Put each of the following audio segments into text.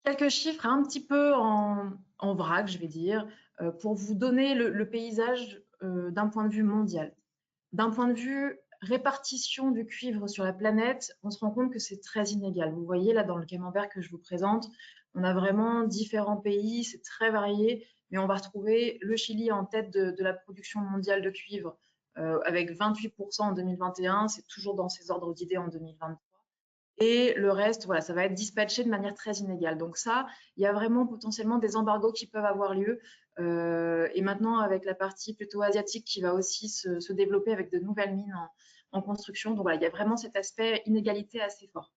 Quelques chiffres un petit peu en vrac, je vais dire, pour vous donner le paysage d'un point de vue mondial. D'un point de vue répartition du cuivre sur la planète, on se rend compte que c'est très inégal. Vous voyez là dans le camembert que je vous présente, on a vraiment différents pays, c'est très varié, mais on va retrouver le Chili en tête de la production mondiale de cuivre avec 28% en 2021, c'est toujours dans ces ordres d'idées en 2023. Et le reste, voilà, ça va être dispatché de manière très inégale. Donc ça, il y a vraiment potentiellement des embargos qui peuvent avoir lieu. Et maintenant, avec la partie plutôt asiatique qui va aussi se développer avec de nouvelles mines en construction. Donc voilà, il y a vraiment cet aspect inégalité assez fort.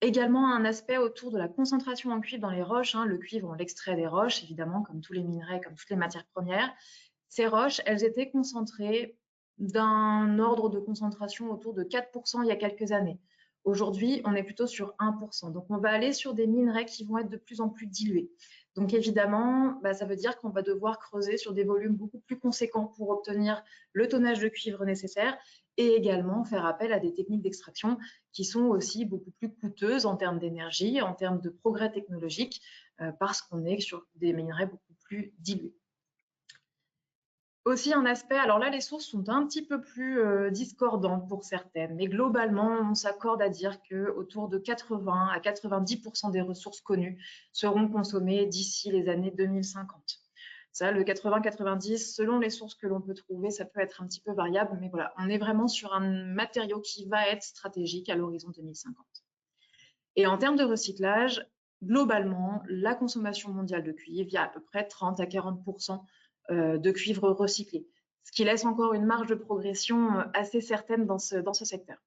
Également un aspect autour de la concentration en cuivre dans les roches, hein. Le cuivre, on l'extrait des roches, évidemment, comme tous les minerais, comme toutes les matières premières. Ces roches, elles étaient concentrées d'un ordre de concentration autour de 4% il y a quelques années. Aujourd'hui, on est plutôt sur 1%. Donc, on va aller sur des minerais qui vont être de plus en plus dilués. Donc, évidemment, ça veut dire qu'on va devoir creuser sur des volumes beaucoup plus conséquents pour obtenir le tonnage de cuivre nécessaire et également faire appel à des techniques d'extraction qui sont aussi beaucoup plus coûteuses en termes d'énergie, en termes de progrès technologiques, parce qu'on est sur des minerais beaucoup plus dilués. Aussi un aspect, alors là les sources sont un petit peu plus discordantes pour certaines, mais globalement on s'accorde à dire que autour de 80 à 90% des ressources connues seront consommées d'ici les années 2050. Ça, le 80-90, selon les sources que l'on peut trouver, ça peut être un petit peu variable, mais voilà, on est vraiment sur un matériau qui va être stratégique à l'horizon 2050. Et en termes de recyclage, globalement, la consommation mondiale de cuivre, il y a à peu près 30 à 40% de cuivre recyclé, ce qui laisse encore une marge de progression assez certaine dans ce secteur.